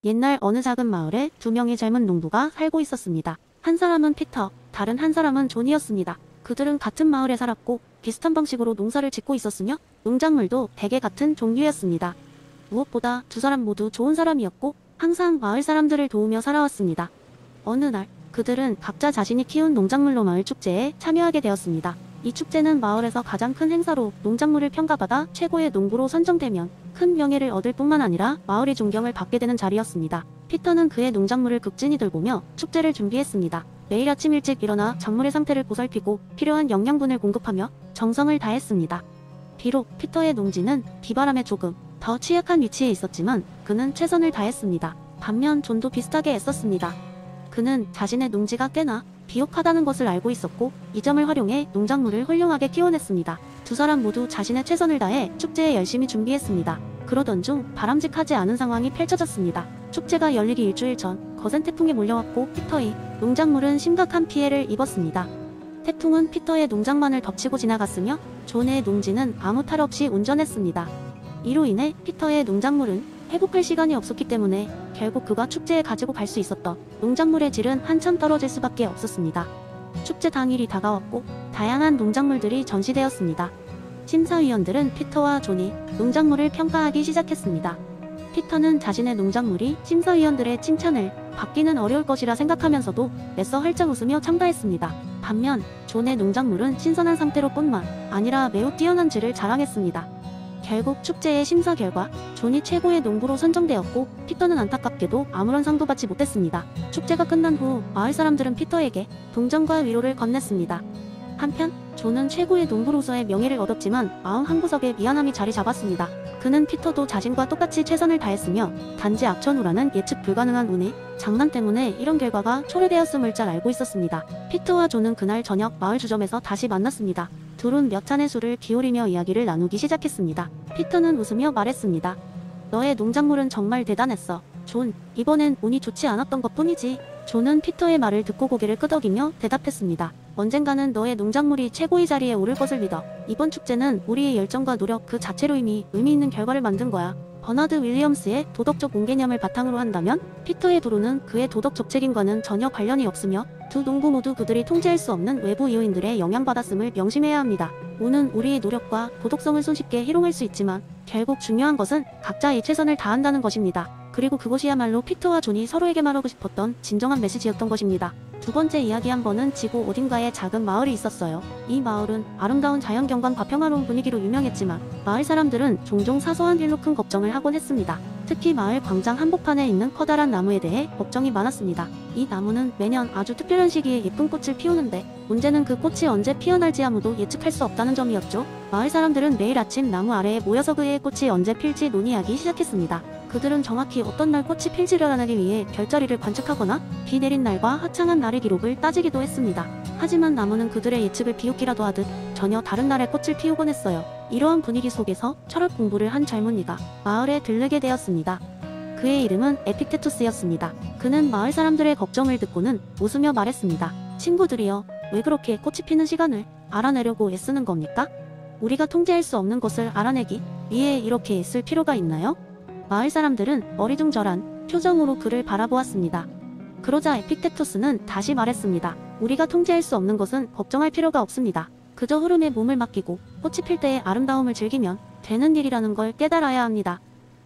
옛날 어느 작은 마을에 두 명의 젊은 농부가 살고 있었습니다. 한 사람은 피터, 다른 한 사람은 존이었습니다. 그들은 같은 마을에 살았고 비슷한 방식으로 농사를 짓고 있었으며 농작물도 대개 같은 종류였습니다. 무엇보다 두 사람 모두 좋은 사람이었고 항상 마을 사람들을 도우며 살아왔습니다. 어느 날 그들은 각자 자신이 키운 농작물로 마을 축제에 참여하게 되었습니다. 이 축제는 마을에서 가장 큰 행사로 농작물을 평가받아 최고의 농부로 선정되면 큰 명예를 얻을 뿐만 아니라 마을의 존경을 받게 되는 자리였습니다. 피터는 그의 농작물을 극진히 돌보며 축제를 준비했습니다. 매일 아침 일찍 일어나 작물의 상태를 보살피고 필요한 영양분을 공급하며 정성을 다했습니다. 비록 피터의 농지는 비바람에 조금 더 취약한 위치에 있었지만 그는 최선을 다했습니다. 반면 존도 비슷하게 애썼습니다. 그는 자신의 농지가 꽤나 비옥하다는 것을 알고 있었고 이 점을 활용해 농작물을 훌륭하게 키워냈습니다. 두 사람 모두 자신의 최선을 다해 축제에 열심히 준비했습니다. 그러던 중 바람직하지 않은 상황이 펼쳐졌습니다. 축제가 열리기 일주일 전 거센 태풍이 몰려왔고 피터의 농작물은 심각한 피해를 입었습니다. 태풍은 피터의 농장만을 덮치고 지나갔으며 존의 농지는 아무 탈 없이 운전했습니다. 이로 인해 피터의 농작물은 회복할 시간이 없었기 때문에 결국 그가 축제에 가지고 갈 수 있었던 농작물의 질은 한참 떨어질 수밖에 없었습니다. 축제 당일이 다가왔고 다양한 농작물들이 전시되었습니다. 심사위원들은 피터와 존이 농작물을 평가하기 시작했습니다. 피터는 자신의 농작물이 심사위원들의 칭찬을 받기는 어려울 것이라 생각하면서도 애써 활짝 웃으며 참가했습니다. 반면 존의 농작물은 신선한 상태로 뿐만 아니라 매우 뛰어난 질을 자랑했습니다. 결국 축제의 심사 결과 존이 최고의 농부로 선정되었고 피터는 안타깝게도 아무런 상도 받지 못했습니다. 축제가 끝난 후 마을 사람들은 피터에게 동정과 위로를 건넸습니다. 한편 존은 최고의 농부로서의 명예를 얻었지만 마음 한구석에 미안함이 자리 잡았습니다. 그는 피터도 자신과 똑같이 최선을 다했으며 단지 악천후라는 예측 불가능한 운의 장난 때문에 이런 결과가 초래되었음을 잘 알고 있었습니다. 피터와 존은 그날 저녁 마을 주점에서 다시 만났습니다. 둘은 몇 잔의 술을 기울이며 이야기를 나누기 시작했습니다. 피터는 웃으며 말했습니다. 너의 농작물은 정말 대단했어. 존, 이번엔 운이 좋지 않았던 것뿐이지. 존은 피터의 말을 듣고 고개를 끄덕이며 대답했습니다. 언젠가는 너의 농작물이 최고의 자리에 오를 것을 믿어. 이번 축제는 우리의 열정과 노력 그 자체로 이미 의미 있는 결과를 만든 거야. 버나드 윌리엄스의 도덕적 몽개념을 바탕으로 한다면 피터의 도로는 그의 도덕적 책임과는 전혀 관련이 없으며 두 농부 모두 그들이 통제할 수 없는 외부 이요인들에 영향받았음을 명심해야 합니다. 운은 우리의 노력과 도덕성을 손쉽게 희롱할 수 있지만 결국 중요한 것은 각자의 최선을 다한다는 것입니다. 그리고 그것이야말로 피터와 존이 서로에게 말하고 싶었던 진정한 메시지였던 것입니다. 두 번째 이야기 한 번은 지구 어딘가에 작은 마을이 있었어요. 이 마을은 아름다운 자연경관과 평화로운 분위기로 유명했지만 마을 사람들은 종종 사소한 일로 큰 걱정을 하곤 했습니다. 특히 마을 광장 한복판에 있는 커다란 나무에 대해 걱정이 많았습니다. 이 나무는 매년 아주 특별한 시기에 예쁜 꽃을 피우는데 문제는 그 꽃이 언제 피어날지 아무도 예측할 수 없다는 점이었죠. 마을 사람들은 매일 아침 나무 아래에 모여서 그의 꽃이 언제 필지 논의하기 시작했습니다. 그들은 정확히 어떤 날 꽃이 필지를 알아내기 위해 별자리를 관측하거나 비 내린 날과 화창한 날의 기록을 따지기도 했습니다. 하지만 나무는 그들의 예측을 비웃기라도 하듯 전혀 다른 날에 꽃을 피우곤 했어요. 이러한 분위기 속에서 철학 공부를 한 젊은이가 마을에 들르게 되었습니다. 그의 이름은 에픽테투스였습니다. 그는 마을 사람들의 걱정을 듣고는 웃으며 말했습니다. 친구들이여, 왜 그렇게 꽃이 피는 시간을 알아내려고 애쓰는 겁니까? 우리가 통제할 수 없는 것을 알아내기 위해 이렇게 애쓸 필요가 있나요? 마을 사람들은 어리둥절한 표정으로 그를 바라보았습니다. 그러자 에픽테투스는 다시 말했습니다. 우리가 통제할 수 없는 것은 걱정할 필요가 없습니다. 그저 흐름에 몸을 맡기고 꽃이 필 때의 아름다움을 즐기면 되는 일이라는 걸 깨달아야 합니다.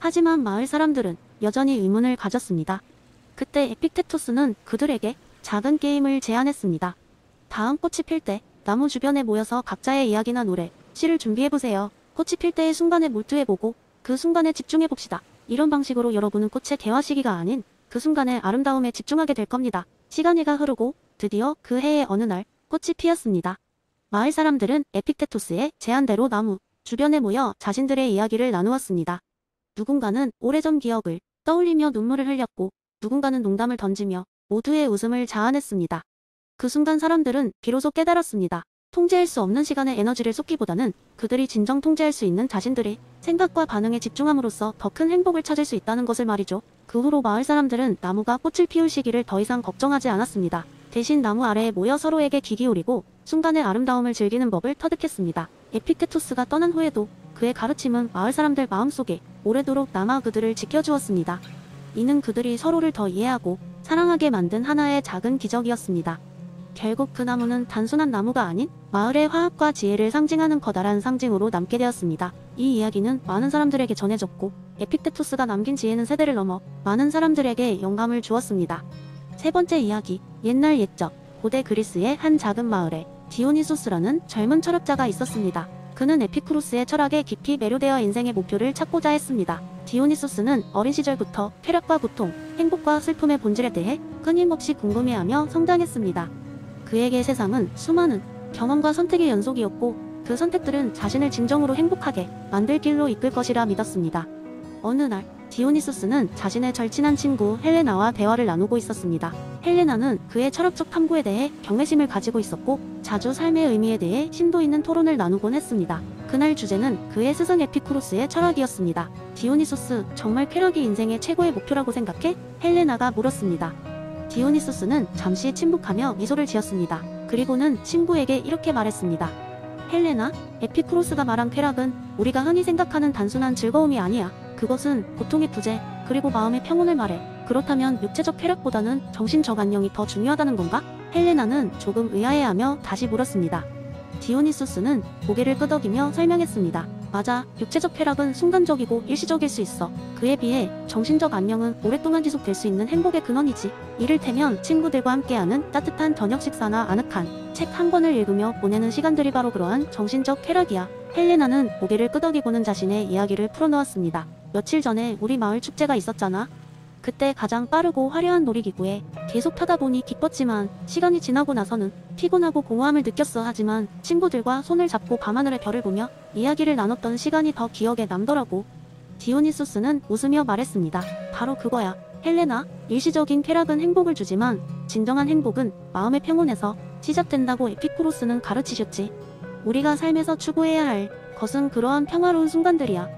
하지만 마을 사람들은 여전히 의문을 가졌습니다. 그때 에픽테투스는 그들에게 작은 게임을 제안했습니다. 다음 꽃이 필 때 나무 주변에 모여서 각자의 이야기나 노래, 시를 준비해보세요. 꽃이 필 때의 순간에 몰두해보고 그 순간에 집중해봅시다. 이런 방식으로 여러분은 꽃의 개화 시기가 아닌 그 순간의 아름다움에 집중하게 될 겁니다. 시간이가 흐르고 드디어 그 해의 어느 날 꽃이 피었습니다. 마을 사람들은 에픽테토스의 제안대로 나무 주변에 모여 자신들의 이야기를 나누었습니다. 누군가는 오래전 기억을 떠올리며 눈물을 흘렸고 누군가는 농담을 던지며 모두의 웃음을 자아냈습니다. 그 순간 사람들은 비로소 깨달았습니다. 통제할 수 없는 시간에 에너지를 쏟기보다는 그들이 진정 통제할 수 있는 자신들의 생각과 반응에 집중함으로써 더 큰 행복을 찾을 수 있다는 것을 말이죠. 그 후로 마을 사람들은 나무가 꽃을 피울 시기를 더 이상 걱정하지 않았습니다. 대신 나무 아래에 모여 서로에게 귀 기울이고 순간의 아름다움을 즐기는 법을 터득했습니다. 에픽테토스가 떠난 후에도 그의 가르침은 마을 사람들 마음속에 오래도록 남아 그들을 지켜주었습니다. 이는 그들이 서로를 더 이해하고 사랑하게 만든 하나의 작은 기적이었습니다. 결국 그 나무는 단순한 나무가 아닌 마을의 화합과 지혜를 상징하는 커다란 상징으로 남게 되었습니다. 이 이야기는 많은 사람들에게 전해졌고 에픽테투스가 남긴 지혜는 세대를 넘어 많은 사람들에게 영감을 주었습니다. 세 번째 이야기, 옛날 옛적 고대 그리스의 한 작은 마을에 디오니소스라는 젊은 철학자가 있었습니다. 그는 에피쿠로스의 철학에 깊이 매료되어 인생의 목표를 찾고자 했습니다. 디오니소스는 어린 시절부터 쾌락과 고통, 행복과 슬픔의 본질에 대해 끊임없이 궁금해하며 성장했습니다. 그에게 세상은 수많은 경험과 선택의 연속이었고 그 선택들은 자신을 진정으로 행복하게 만들 길로 이끌 것이라 믿었습니다. 어느 날 디오니소스는 자신의 절친한 친구 헬레나와 대화를 나누고 있었습니다. 헬레나는 그의 철학적 탐구에 대해 경외심을 가지고 있었고 자주 삶의 의미에 대해 심도 있는 토론을 나누곤 했습니다. 그날 주제는 그의 스승 에피쿠로스의 철학이었습니다. 디오니소스, 정말 쾌락이 인생의 최고의 목표라고 생각해? 헬레나가 물었습니다. 디오니소스는 잠시 침묵하며 미소를 지었습니다. 그리고는 친구에게 이렇게 말했습니다. 헬레나, 에피쿠로스가 말한 쾌락은 우리가 흔히 생각하는 단순한 즐거움이 아니야. 그것은 고통의 부재, 그리고 마음의 평온을 말해. 그렇다면 육체적 쾌락보다는 정신적 안녕이 더 중요하다는 건가? 헬레나는 조금 의아해하며 다시 물었습니다. 디오니소스는 고개를 끄덕이며 설명했습니다. 맞아, 육체적 쾌락은 순간적이고 일시적일 수 있어. 그에 비해 정신적 안녕은 오랫동안 지속될 수 있는 행복의 근원이지. 이를테면 친구들과 함께하는 따뜻한 저녁 식사나 아늑한 책 한 권을 읽으며 보내는 시간들이 바로 그러한 정신적 쾌락이야. 헬레나는 고개를 끄덕이고는 자신의 이야기를 풀어놓았습니다. 며칠 전에 우리 마을 축제가 있었잖아. 그때 가장 빠르고 화려한 놀이기구에 계속 타다 보니 기뻤지만 시간이 지나고 나서는 피곤하고 공허함을 느꼈어. 하지만 친구들과 손을 잡고 밤하늘의 별을 보며 이야기를 나눴던 시간이 더 기억에 남더라고. 디오니소스는 웃으며 말했습니다. 바로 그거야. 헬레나, 일시적인 쾌락은 행복을 주지만 진정한 행복은 마음의 평온에서 시작된다고 에피쿠로스는 가르치셨지. 우리가 삶에서 추구해야 할 것은 그러한 평화로운 순간들이야.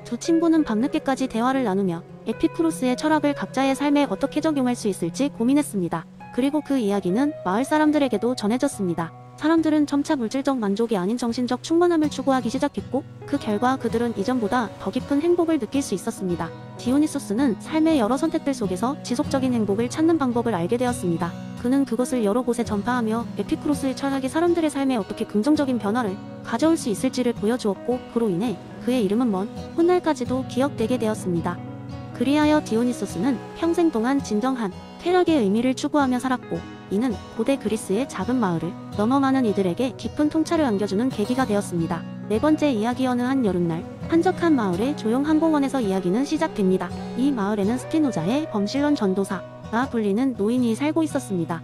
두 친구는 밤늦게까지 대화를 나누며 에피쿠로스의 철학을 각자의 삶에 어떻게 적용할 수 있을지 고민했습니다. 그리고 그 이야기는 마을 사람들에게도 전해졌습니다. 사람들은 점차 물질적 만족이 아닌 정신적 충만함을 추구하기 시작했고 그 결과 그들은 이전보다 더 깊은 행복을 느낄 수 있었습니다. 디오니소스는 삶의 여러 선택들 속에서 지속적인 행복을 찾는 방법을 알게 되었습니다. 그는 그것을 여러 곳에 전파하며 에피쿠로스의 철학이 사람들의 삶에 어떻게 긍정적인 변화를 가져올 수 있을지를 보여주었고 그로 인해 그의 이름은 먼 훗날까지도 기억되게 되었습니다. 그리하여 디오니소스는 평생 동안 진정한 쾌락의 의미를 추구하며 살았고 이는 고대 그리스의 작은 마을을 넘어 많은 이들에게 깊은 통찰을 안겨주는 계기가 되었습니다. 네 번째 이야기, 어느 한 여름날 한적한 마을의 조용한 공원에서 이야기는 시작됩니다. 이 마을에는 스피노자의 범실론 전도사가 불리는 노인이 살고 있었습니다.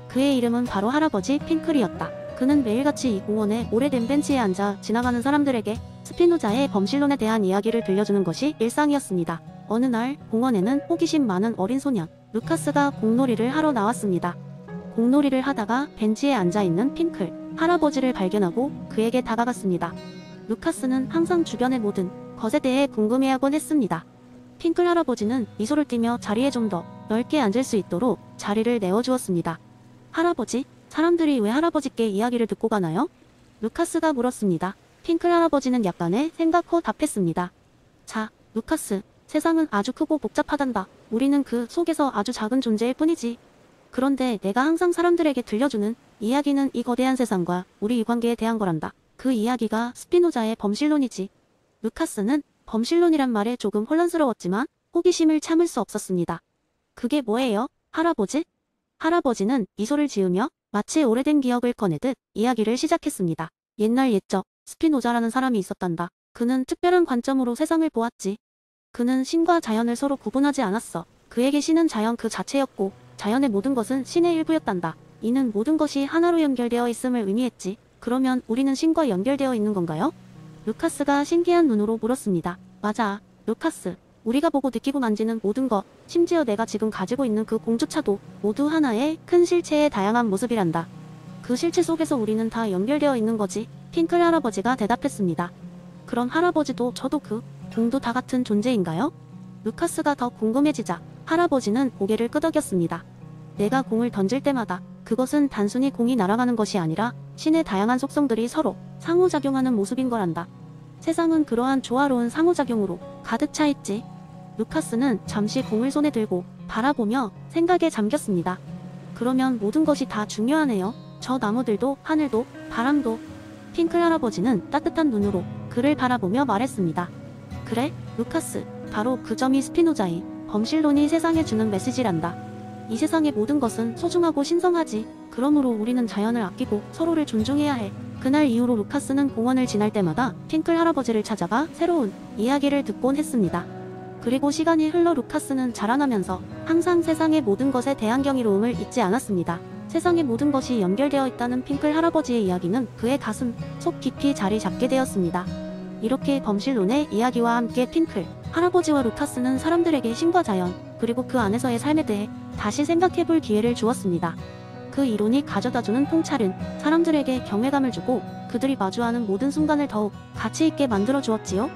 그의 이름은 바로 할아버지 핑클이었다. 그는 매일같이 이 공원의 오래된 벤치에 앉아 지나가는 사람들에게 스피노자의 범실론에 대한 이야기를 들려주는 것이 일상이었습니다. 어느 날 공원에는 호기심 많은 어린 소년 루카스가 공놀이를 하러 나왔습니다. 공놀이를 하다가 벤치에 앉아있는 핑클 할아버지를 발견하고 그에게 다가갔습니다. 루카스는 항상 주변의 모든 것에 대해 궁금해하곤 했습니다. 핑클 할아버지는 미소를 띠며 자리에 좀 더 넓게 앉을 수 있도록 자리를 내어주었습니다. 할아버지, 사람들이 왜 할아버지께 이야기를 듣고 가나요? 루카스가 물었습니다. 핑클 할아버지는 약간의 생각 후 답했습니다. 자, 루카스, 세상은 아주 크고 복잡하단다. 우리는 그 속에서 아주 작은 존재일 뿐이지. 그런데 내가 항상 사람들에게 들려주는 이야기는 이 거대한 세상과 우리 관계에 대한 거란다. 그 이야기가 스피노자의 범실론이지. 루카스는 범실론이란 말에 조금 혼란스러웠지만 호기심을 참을 수 없었습니다. 그게 뭐예요, 할아버지? 할아버지는 미소를 지으며 마치 오래된 기억을 꺼내듯 이야기를 시작했습니다. 옛날 옛적 스피노자라는 사람이 있었단다. 그는 특별한 관점으로 세상을 보았지. 그는 신과 자연을 서로 구분하지 않았어. 그에게 신은 자연 그 자체였고 자연의 모든 것은 신의 일부였단다. 이는 모든 것이 하나로 연결되어 있음을 의미했지. 그러면 우리는 신과 연결되어 있는 건가요? 루카스가 신기한 눈으로 물었습니다. 맞아, 루카스. 우리가 보고 느끼고 만지는 모든 것, 심지어 내가 지금 가지고 있는 그 공조차도 모두 하나의 큰 실체의 다양한 모습이란다. 그 실체 속에서 우리는 다 연결되어 있는 거지. 핑클 할아버지가 대답했습니다. 그럼 할아버지도 저도 그 공도 다 같은 존재인가요? 루카스가 더 궁금해지자 할아버지는 고개를 끄덕였습니다. 내가 공을 던질 때마다 그것은 단순히 공이 날아가는 것이 아니라 신의 다양한 속성들이 서로 상호작용하는 모습인 거란다. 세상은 그러한 조화로운 상호작용으로 가득 차 있지. 루카스는 잠시 공을 손에 들고 바라보며 생각에 잠겼습니다. 그러면 모든 것이 다 중요하네요. 저 나무들도 하늘도 바람도. 핑클 할아버지는 따뜻한 눈으로 그를 바라보며 말했습니다. 그래, 루카스. 바로 그 점이 스피노자의 범실론이 세상에 주는 메시지란다. 이 세상의 모든 것은 소중하고 신성하지. 그러므로 우리는 자연을 아끼고 서로를 존중해야 해. 그날 이후로 루카스는 공원을 지날 때마다 핑클 할아버지를 찾아가 새로운 이야기를 듣곤 했습니다. 그리고 시간이 흘러 루카스는 자라나면서 항상 세상의 모든 것에 대한 경이로움을 잊지 않았습니다. 세상의 모든 것이 연결되어 있다는 핑클 할아버지의 이야기는 그의 가슴 속 깊이 자리 잡게 되었습니다. 이렇게 범실론의 이야기와 함께 핑클 할아버지와 루카스는 사람들에게 신과 자연, 그리고 그 안에서의 삶에 대해 다시 생각해볼 기회를 주었습니다. 그 이론이 가져다주는 통찰은 사람들에게 경외감을 주고 그들이 마주하는 모든 순간을 더욱 가치 있게 만들어 주었지요.